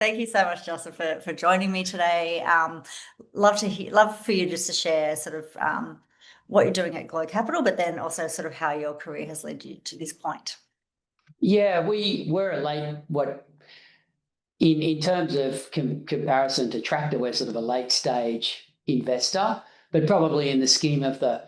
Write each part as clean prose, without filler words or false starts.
Thank you so much, Joseph, for joining me today. Love for you just to share sort of what you're doing at Glow Capital, but then also sort of how your career has led you to this point. Yeah, we're a late what in terms of comparison to Tractor, we're sort of a late stage investor, but probably in the scheme of the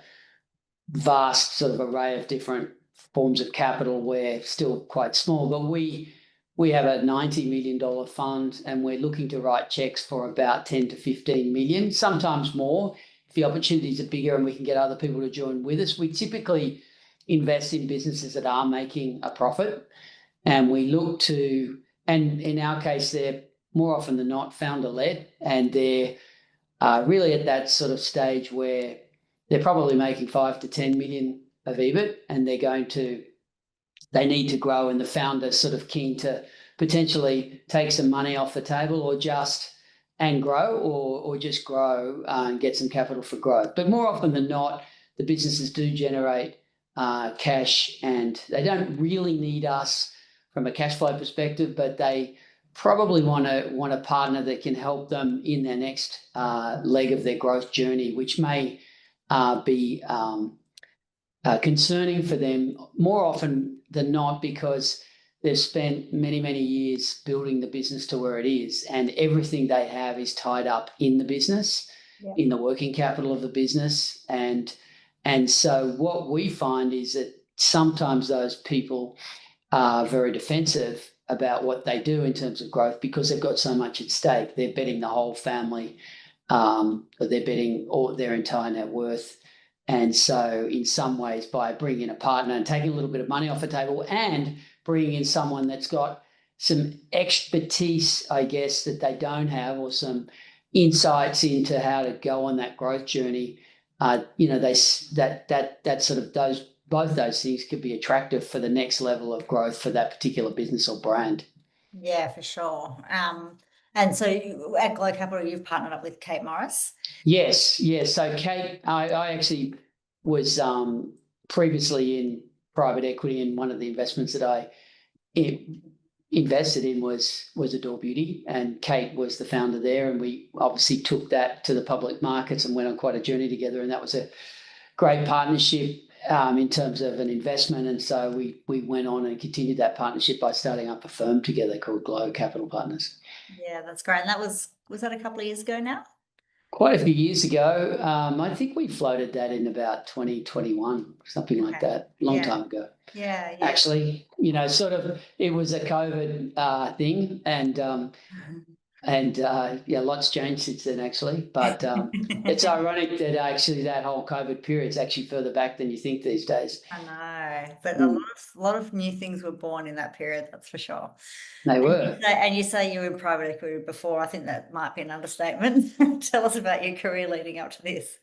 vast sort of array of different forms of capital, we're still quite small. But we have a $90 million fund, and we're looking to write checks for about 10 to 15 million, sometimes more if the opportunities are bigger and we can get other people to join with us. We typically invest in businesses that are making a profit, and we look to, and in our case, they're more often than not founder-led, and they're really at that sort of stage where they're probably making 5 to 10 million of EBIT, and they need to grow, and the founder's sort of keen to potentially take some money off the table or grow, or just grow and get some capital for growth. But more often than not, the businesses do generate cash, and they don't really need us from a cash flow perspective, but they probably want a partner that can help them in their next leg of their growth journey, which may be concerning for them more often than not, because they've spent many, many years building the business to where it is, and everything they have is tied up in the business, in the working capital of the business. And so what we find is that sometimes those people are very defensive about what they do in terms of growth because they've got so much at stake. They're betting the whole family, they're betting all their entire net worth. And so in some ways, by bringing in a partner and taking a little bit of money off the table and bringing in someone that's got some expertise, I guess, that they don't have, or some insights into how to go on that growth journey, that sort of both those things could be attractive for the next level of growth for that particular business or brand. Yeah, for sure. And so at Glow Capital, you've partnered up with Kate Morris. Yes. So Kate, I actually was previously in private equity, and one of the investments that I invested in was Adore Beauty, and Kate was the founder there, and we obviously took that to the public markets and went on quite a journey together, and that was a great partnership in terms of an investment. And so we went on and continued that partnership by starting up a firm together called Glow Capital Partners. Yeah, that's great. And that was that a couple of years ago now? Quite a few years ago. I think we floated that in about 2021, something like that, long time ago. Yeah. Actually, sort of, it was a COVID thing, and lots changed since then, actually. But it's ironic that actually that whole COVID period is actually further back than you think these days. I know, but a lot of new things were born in that period, that's for sure. They were. And you say you were in private equity before. I think that might be an understatement. Tell us about your career leading up to this.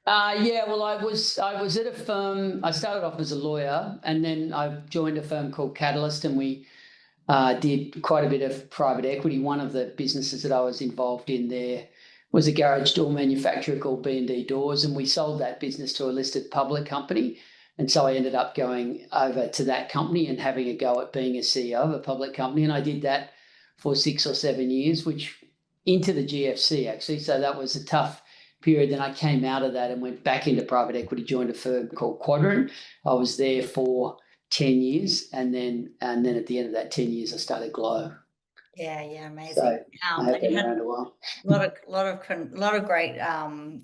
Well, I was at a firm. I started off as a lawyer, and then I joined a firm called Catalyst, and we did quite a bit of private equity. One of the businesses that I was involved in there was a garage door manufacturer called B&D Doors, and we sold that business to a listed public company. And so I ended up going over to that company and having a go at being a CEO of a public company. And I did that for 6 or 7 years, which into the GFC, actually. So that was a tough period. Then I came out of that and went back into private equity, joined a firm called Quadrant. I was there for 10 years. And then at the end of that 10 years, I started Glow. Yeah, amazing. So I have been around a while. lot of great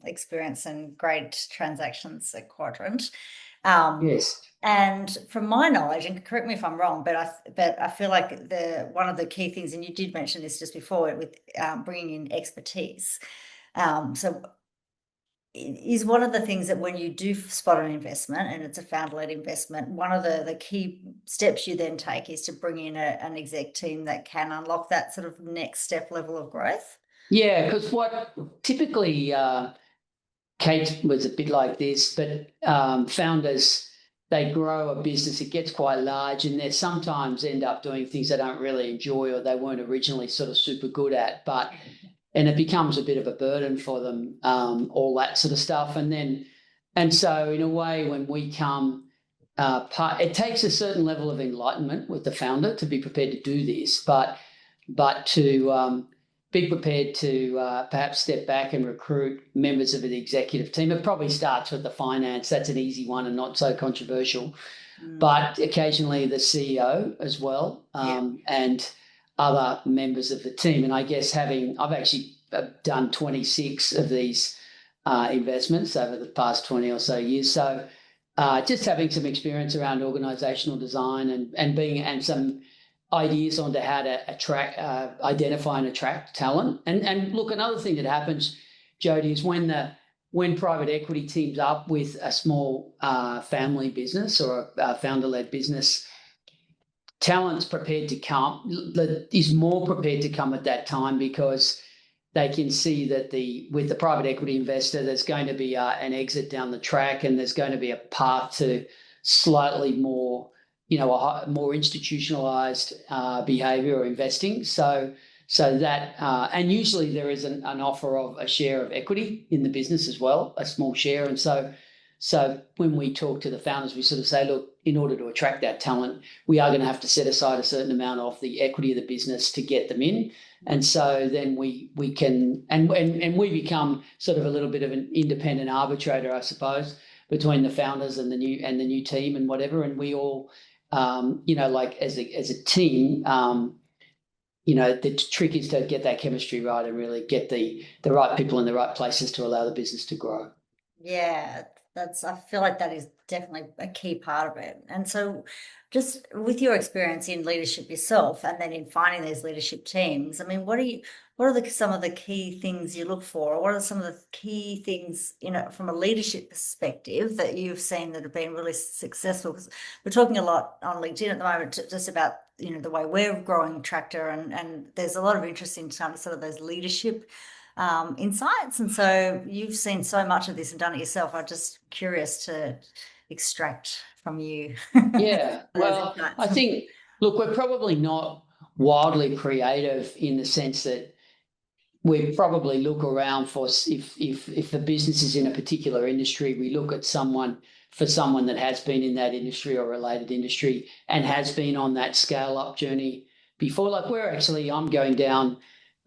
experience and great transactions at Quadrant. Yes. And from my knowledge, and correct me if I'm wrong, but I feel like one of the key things, and you did mention this just before, with bringing in expertise. So is one of the things that when you do spot an investment and it's a founder-led investment, one of the key steps you then take is to bring in an exec team that can unlock that sort of next step level of growth? Yeah, because what typically Kate was a bit like this, but founders, they grow a business, it gets quite large, and they sometimes end up doing things they don't really enjoy or they weren't originally sort of super good at, and it becomes a bit of a burden for them, all that sort of stuff. And so in a way, when we come, it takes a certain level of enlightenment with the founder to be prepared to do this, but but to be prepared to perhaps step back and recruit members of the executive team. It probably starts with the finance. That's an easy one and not so controversial. But occasionally the CEO as well, and other members of the team. And I guess I've actually done 26 of these investments over the past 20 or so years. So just having some experience around organizational design and some ideas on how to identify and attract talent. And look, another thing that happens, Jodie, is when private equity teams up with a small family business or a founder-led business, talent's prepared to come, is more prepared to come at that time because they can see that with the private equity investor, there's going to be an exit down the track, and there's going to be a path to slightly more, a more institutionalized behavior or investing. So that, and usually there is an offer of a share of equity in the business as well, a small share. And so when we talk to the founders, we sort of say, look, in order to attract that talent, we are going to have to set aside a certain amount of the equity of the business to get them in. And so then we can, and we become sort of a little bit of an independent arbitrator, I suppose, between the founders and the new team and whatever. And we all, like as a team, the trick is to get that chemistry right and really get the right people in the right places to allow the business to grow. Yeah, I feel like that is definitely a key part of it. And so just with your experience in leadership yourself and then in finding these leadership teams, I mean, what are some of the key things you look for? Or what are some of the key things, from a leadership perspective that you've seen that have been really successful? Because we're talking a lot on LinkedIn at the moment just about, the way we're growing Tractor, and there's a lot of interest in sort of those leadership insights. And so you've seen so much of this and done it yourself. I'm just curious to extract from you. Yeah, well, I think, look, we're probably not wildly creative in the sense that we probably look around for if the business is in a particular industry, we look at someone that has been in that industry or related industry and has been on that scale up journey before. Like I'm going down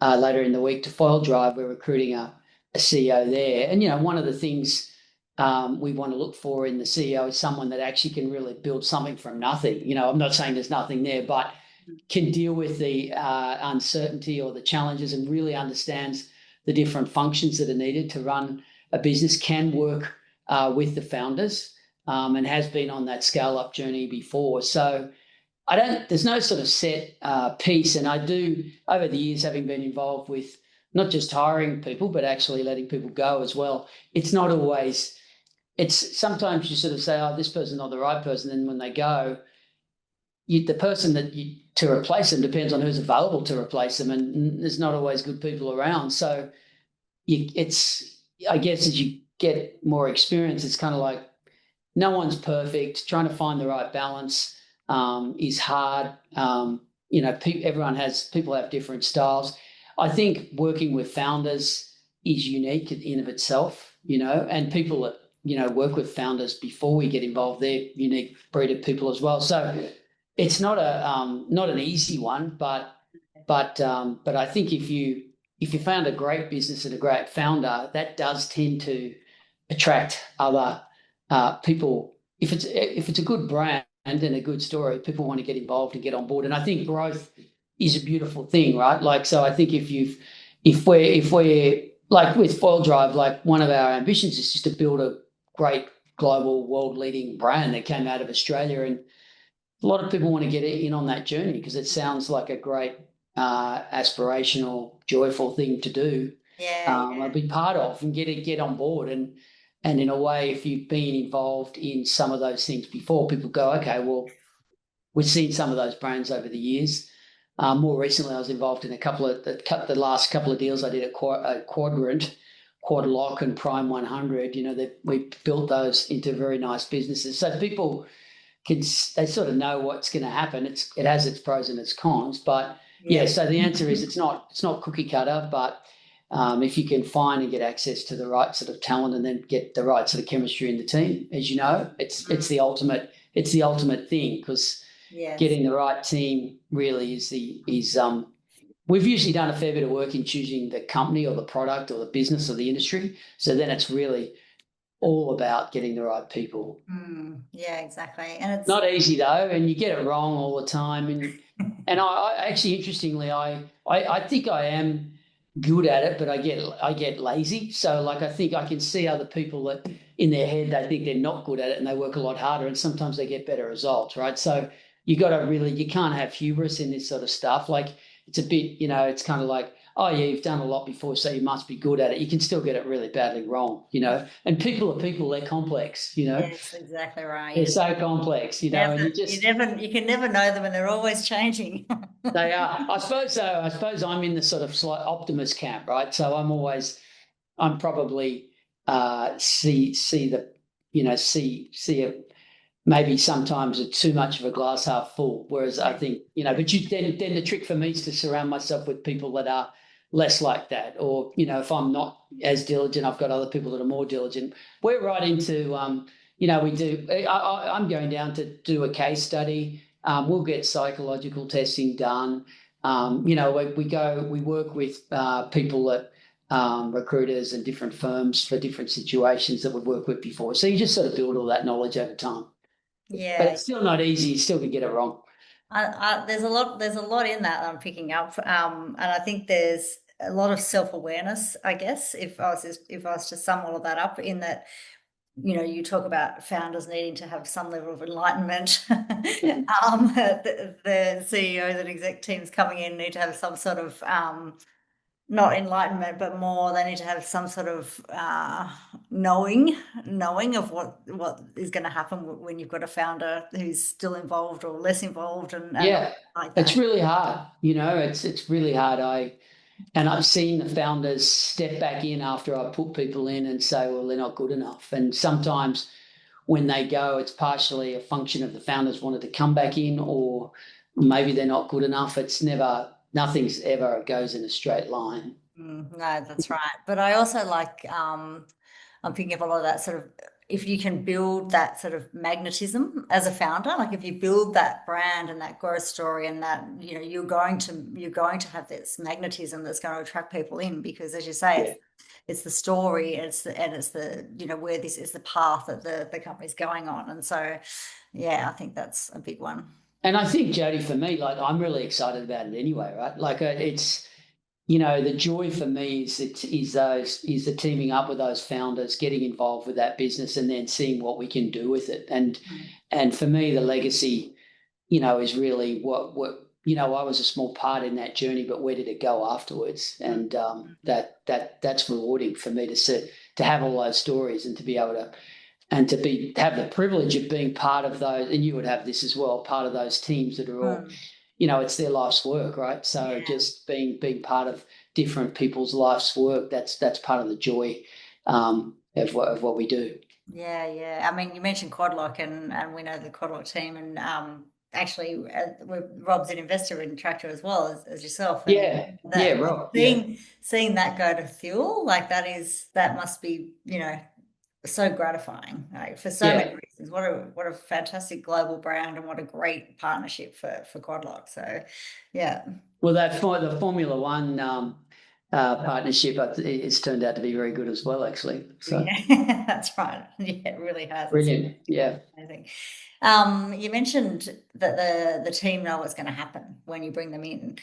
later in the week to Foil Drive. We're recruiting a CEO there. And, one of the things we want to look for in the CEO is someone that actually can really build something from nothing. I'm not saying there's nothing there, but can deal with the uncertainty or the challenges and really understands the different functions that are needed to run a business, can work with the founders, and has been on that scale up journey before. So there's no sort of set piece. And I do, over the years, having been involved with not just hiring people, but actually letting people go as well. It's not always, sometimes you sort of say, oh, this person's not the right person. And when they go, the person to replace them depends on who's available to replace them. And there's not always good people around. So I guess as you get more experience, it's kind of like no one's perfect. Trying to find the right balance is hard. People have different styles. I think working with founders is unique in of itself, and people that, work with founders before we get involved, they're unique breed of people as well. So it's not an easy one, but I think if you found a great business and a great founder, that does tend to attract other people. If it's a good brand and a good story, people want to get involved and get on board. And I think growth is a beautiful thing, right? Like, so I think if we're like with Foil Drive, like one of our ambitions is just to build a great global world leading brand that came out of Australia. And a lot of people want to get in on that journey because it sounds like a great aspirational, joyful thing to do. Yeah. Be part of and get on board. And in a way, if you've been involved in some of those things before, people go, okay, well, we've seen some of those brands over the years. More recently, I was involved in the last couple of deals I did at Quadrant, Quadlock and Prime 100. We built those into very nice businesses. So people they sort of know what's going to happen. It has its pros and its cons, but so the answer is it's not cookie cutter, but if you can find and get access to the right sort of talent and then get the right sort of chemistry in the team, as you know, it's the ultimate thing, because getting the right team really is we've usually done a fair bit of work in choosing the company or the product or the business or the industry. So then it's really all about getting the right people. Yeah, exactly. And it's Not easy though, and you get it wrong all the time. And I actually, interestingly, I think I am good at it, but I get lazy. So like I think I can see other people that in their head they think they're not good at it and they work a lot harder, and sometimes they get better results, right? So you can't have hubris in this sort of stuff. Like it's a bit, it's kind of like, oh yeah, you've done a lot before, so you must be good at it. You can still get it really badly wrong. And people are people, they're complex. yes, exactly right. They're so complex, and You can never know them, and they're always changing. they are. I suppose so. I suppose I'm in the sort of slight optimist camp, right? So I'm probably see the, see it maybe sometimes it's too much of a glass half full. Whereas I think, but then the trick for me is to surround myself with people that are less like that. Or, if I'm not as diligent, I've got other people that are more diligent. We're right into, we do, I'm going down to do a case study. We'll get psychological testing done. We work with people that, recruiters and different firms for different situations that we've worked with before. So you just sort of build all that knowledge over time. But Yeah, it's still not easy. You still can get it wrong. there's a lot in that I'm picking up, and I think there's a lot of self-awareness, I guess, if I was to sum all of that up, in that, you talk about founders needing to have some level of enlightenment. The CEOs and exec teams coming in need to have some sort of, not enlightenment, but more, they need to have some sort of knowing of what is going to happen when you've got a founder who's still involved or less involved, and Yeah, like it's that. really hard. It's really hard. I've seen the founders step back in after I put people in and say, well, they're not good enough. And sometimes when they go, it's partially a function of the founders wanted to come back in, or maybe they're not good enough. Nothing's ever goes in a straight line. No, that's right. But I also like, I'm picking up a lot of that sort of, if you can build that sort of magnetism as a founder, like if you build that brand and that growth story, and that, you're going to have this magnetism that's going to attract people in, because as you say, Yeah. it's the story, it's the, where this is the path that the company's going on. And so, yeah, I think that's a big one. And I think, Jody, for me, like I'm really excited about it anyway, right? Like it's, the joy for me is the teaming up with those founders, getting involved with that business, and then seeing what we can do with it. And for me, the legacy, is really I was a small part in that journey, but where did it go afterwards? And that's rewarding for me to have all those stories and to be able to and to have the privilege of being part of those, and you would have this as well, part of those teams that are all, Mm. it's their life's work, right? So Yeah. just being part of different people's life's work, that's part of the joy of what we do. Yeah, yeah. I mean, you mentioned Quadlock, and we know the Quadlock team, and actually, Rob's an investor in Tractor as well as yourself, and Yeah, yeah, that right, yeah, seeing that go to fuel, like that must be, so gratifying, like, for so many yeah. reasons. What a fantastic global brand, and what a great partnership for Quadlock. So, yeah. Well, the Formula One partnership, it's turned out to be very good as well, actually. So Yeah, that's right. Yeah, it really has. It's brilliant, yeah. amazing. You mentioned that the team know what's going to happen when you bring them in.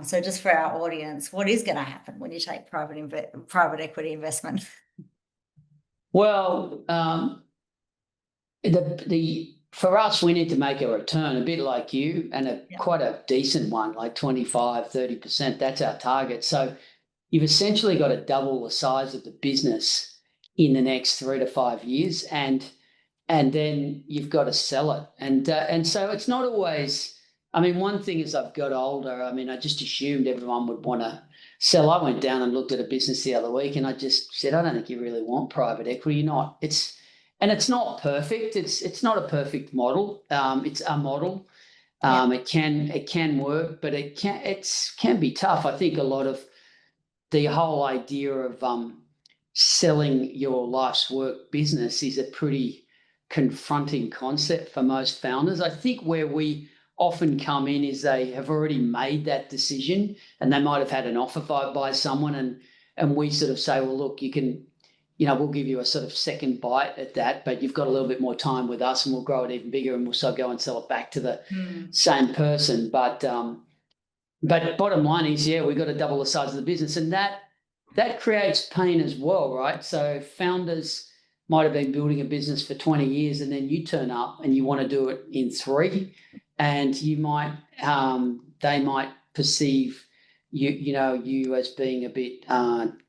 So just for our audience, what is going to happen when you take private equity investment? Well, the for us, we need to make a return a bit like you, and Yeah. quite a decent one, like 25-30%. That's our target. So you've essentially got to double the size of the business in the next 3 to 5 years, and then you've got to sell it. And so it's not always. I mean, one thing as I've got older, I mean, I just assumed everyone would want to sell. I went down and looked at a business the other week, and I just said, I don't think you really want private equity. You're not. It's not perfect. It's not a perfect model. It's a model. Yeah. It can work, but it can be tough. I think a lot of the whole idea of selling your life's work business is a pretty confronting concept for most founders. I think where we often come in is they have already made that decision, and they might have had an offer by someone, and we sort of say, well, look, you can, we'll give you a sort of second bite at that, but you've got a little bit more time with us, and we'll grow it even bigger, and we'll still go and sell it back to the same person. But bottom line is, yeah, we've got to double the size of the business, and that creates pain as well, right? So founders might have been building a business for 20 years, and then you turn up and you want to do it in 3, and they might perceive you as being a bit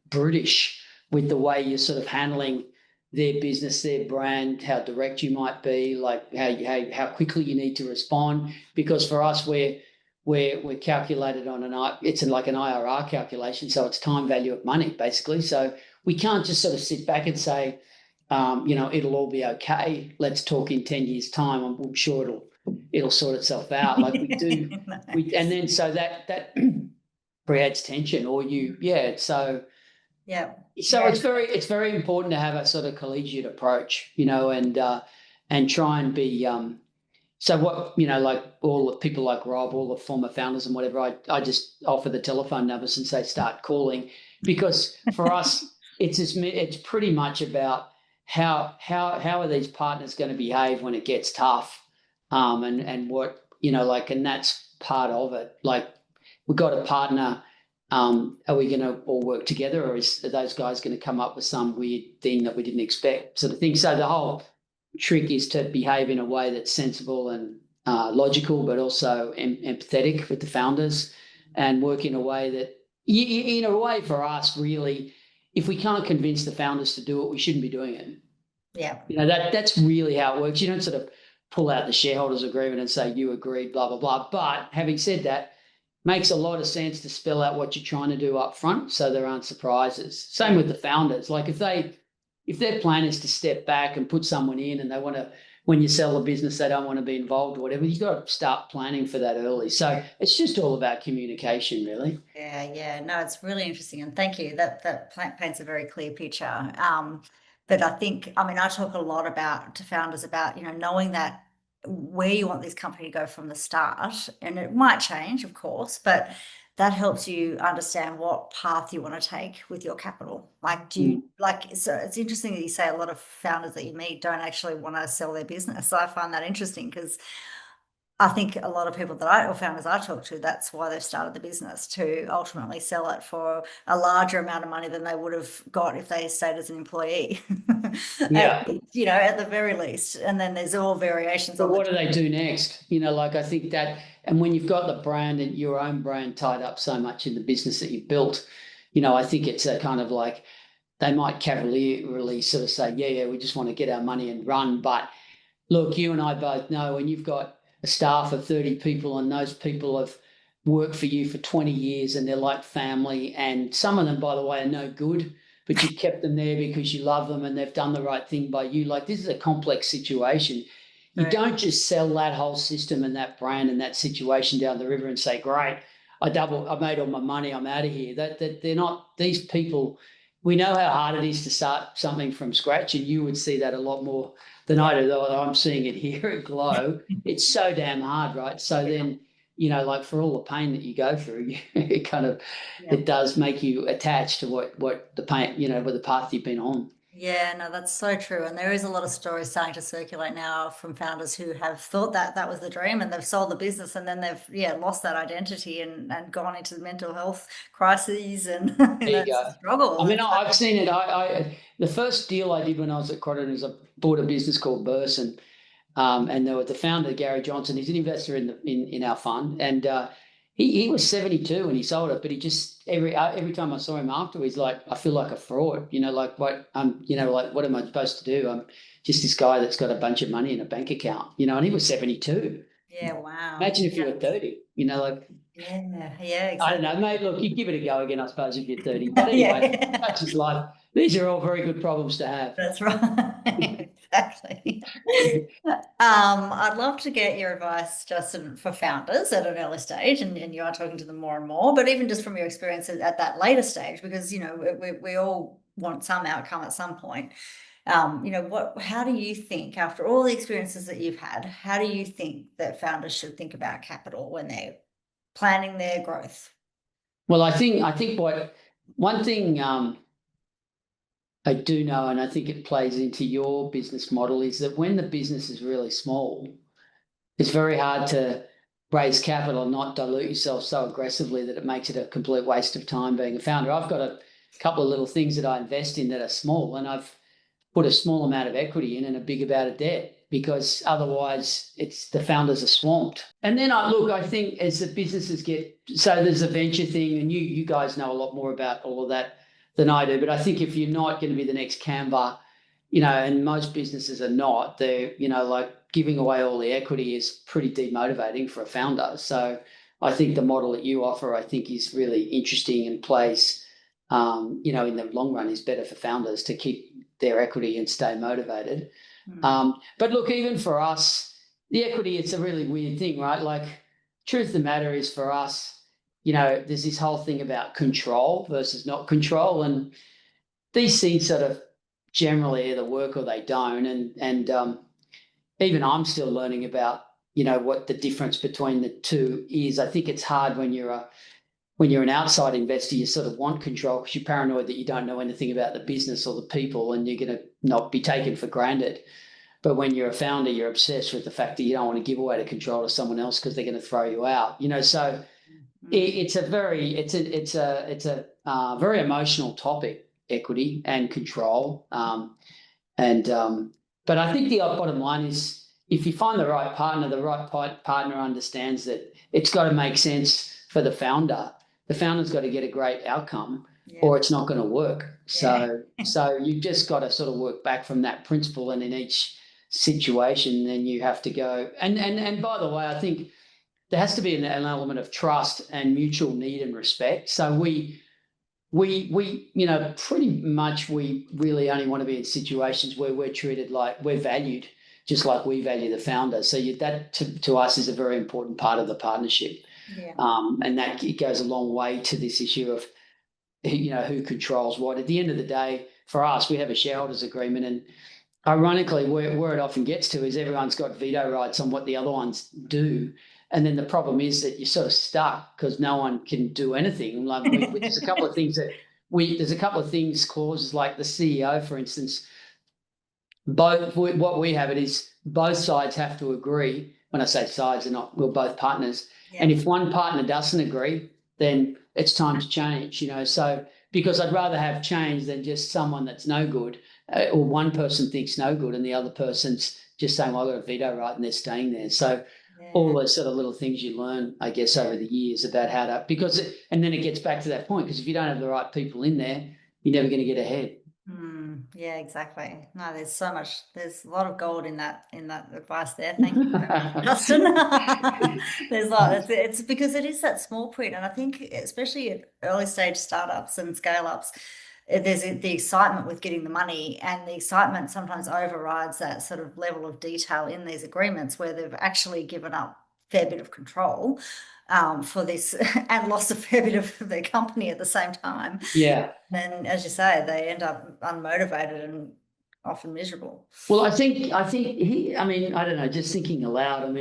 brutish with the way you're sort of handling their business, their brand, how direct you might be, like how quickly you need to respond. Because for us, we're calculated on it's like an IRR calculation, so it's time value of money basically. So we can't just sort of sit back and say, it'll all be okay. Let's talk in 10 years' time. I'm sure it'll sort itself out. Like we do, No. and then so that creates tension. So Yeah. it's very important to have a sort of collegiate approach, and try and be so what, like all the people like Rob, all the former founders and whatever, I just offer the telephone numbers and say start calling, because for us it's pretty much about how are these partners going to behave when it gets tough, and what, and that's part of it. Like we've got a partner. Are we going to all work together, or are those guys going to come up with some weird thing that we didn't expect, sort of thing? So the whole trick is to behave in a way that's sensible and logical, but also empathetic with the founders, and work in a way that, in a way for us, really, if we can't convince the founders to do it, we shouldn't be doing it. Yeah. That's really how it works. You don't sort of pull out the shareholders agreement and say, you agreed, blah, blah, blah. But having said that, makes a lot of sense to spell out what you're trying to do up front, so there aren't surprises. Same with the founders. Like if their plan is to step back and put someone in, and they want to, when you sell the business, they don't want to be involved or whatever, you've got to start planning for that early. So it's just all about communication, really. Yeah. No, it's really interesting, and thank you. That paints a very clear picture. But I think, I mean, I talk a lot to founders about, knowing that where you want this company to go from the start, and it might change, of course, but that helps you understand what path you want to take with your capital. Like, so it's interesting that you say a lot of founders that you meet don't actually want to sell their business. So I find that interesting, because I think a lot of people or founders I talk to, that's why they've started the business, to ultimately sell it for a larger amount of money than they would have got if they stayed as an employee. Yeah. At the very least. And then there's all variations But on what do they do next? Like I think that, and when you've got the brand and your own brand tied up so much in the business that you've built, I think it's a kind of like, they might cavalierly sort of say, yeah, we just want to get our money and run. But look, you and I both know when you've got a staff of 30 people, and those people have worked for you for 20 years, and they're like family, and some of them, by the way, are no good, but you kept them there because you love them and they've done the right thing by you. Like, this is a complex situation. You Right. don't just sell that whole system and that brand and that situation down the river and say, great, I made all my money, I'm out of here. That they're not, these people, we know how hard it is to start something from scratch, and you would see that a lot more than I do, though I'm seeing it here at Glow. It's so damn hard, right? So then, like for all the pain that you go through, it kind of, it does make you attached to what the pain, with the path you've been on. Yeah, no, that's so true. And there is a lot of stories starting to circulate now from founders who have thought that that was the dream, and they've sold the business, and then they've, lost that identity, and gone into mental health crises and, There you that's go. a struggle. I mean, And so, I've seen it. The first deal I did when I was at Croydon is I bought a business called Burson. And there was the founder, Gary Johnson. He's an investor in our fund, and he was 72 when he sold it. But he just every time I saw him after, he's like, I feel like a fraud. Like what like what am I supposed to do? I'm just this guy that's got a bunch of money in a bank account. And he was 72. yeah, wow. Imagine if you were 30. Like, Yeah, I don't exactly. know, mate. Look, you give it a go again, I suppose, if you're 30. But anyway, Yeah. that's just life. These are all very good problems to have. That's right. Exactly. I'd love to get your advice, Justin, for founders at an early stage, and you are talking to them more and more, but even just from your experience at that later stage, because we all want some outcome at some point. How do you think, after all the experiences that you've had, how do you think that founders should think about capital when they're planning their growth? Well, I think what one thing I do know, and I think it plays into your business model, is that when the business is really small, it's very hard to raise capital and not dilute yourself so aggressively that it makes it a complete waste of time being a founder. I've got a couple of little things that I invest in that are small, and I've put a small amount of equity in and a big amount of debt because otherwise it's the founders are swamped. And then I think as the businesses get, so there's a venture thing, and you guys know a lot more about all of that than I do. But I think if you're not going to be the next Canva, and most businesses are not, they're, like giving away all the equity is pretty demotivating for a founder. So I think the model that you offer, I think, is really interesting and plays, in the long run is better for founders to keep their equity and stay motivated. But look, even for us, the equity, it's a really weird thing, right? Like, truth of the matter is for us, there's this whole thing about control versus not control. And these things sort of generally either work or they don't. And even I'm still learning about, what the difference between the two is. I think it's hard when you're an outside investor, you sort of want control because you're paranoid that you don't know anything about the business or the people and you're going to not be taken for granted. But when you're a founder, you're obsessed with the fact that you don't want to give away the control to someone else because they're going to throw you out. So it's a very emotional topic, equity and control. But I think the bottom line is if you find the right partner understands that it's got to make sense for the founder. The founder's got to get a great outcome, or it's not going to work. So you've just got to sort of work back from that principle, and in each situation, then you have to go. And by the way, I think there has to be an element of trust and mutual need and respect. So we pretty much we really only want to be in situations where we're treated like we're valued, just like we value the founder. So that to us is a very important part of the partnership. Yeah. And that it goes a long way to this issue of, who controls what. At the end of the day, for us, we have a shareholders agreement, and ironically, where it often gets to is everyone's got veto rights on what the other ones do. And then the problem is that you're sort of stuck because no one can do anything. Like there's a couple of things clauses like the CEO, for instance. What we have it is both sides have to agree. When I say sides, we're both partners. Yeah. And if one partner doesn't agree, then it's time to change. So because I'd rather have change than just someone that's no good, or one person thinks no good and the other person's just saying, well, I've got a veto right, and they're staying there. So all those sort of little things you learn, I guess, over the years about how to, and then it gets back to that point, because if you don't have the right people in there, you're never going to get ahead. Yeah, exactly. No, there's a lot of gold in that advice there. Thank you very much, Justin. There's a lot. It's because it is that small print, and I think especially at early stage startups and scale ups, there's the excitement with getting the money, and the excitement sometimes overrides that sort of level of detail in these agreements where they've actually given up a fair bit of control for this and lost a fair bit of their company at the same time. Yeah. And as you say, they end up unmotivated and often miserable. Well, I think I don't know, just thinking aloud,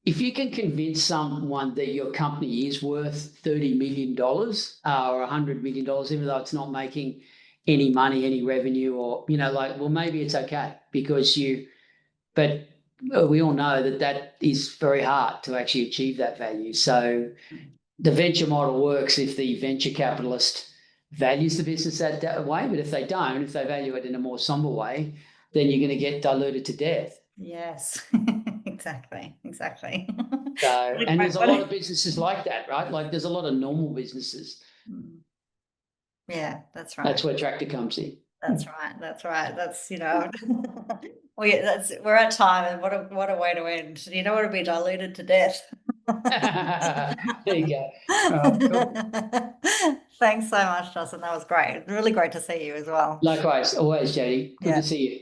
if you can convince someone that your company is worth $30 million or $100 million, even though it's not making any money, any revenue, or, well, maybe it's okay but we all know that is very hard to actually achieve that value. So the venture model works if the venture capitalist values the business that way, but if they don't, if they value it in a more somber way, then you're going to get diluted to death. Yes, exactly. So, and there's a lot of businesses like that, right? Like there's a lot of normal businesses. Yeah, that's right. That's where Tractor comes in. That's right. That's we're at time, and what a way to end. You don't want to be diluted to death. There you go. Cool. Thanks so much, Justin. That was great. Really great to see you as well. Likewise, always, Jodie. Good to see you.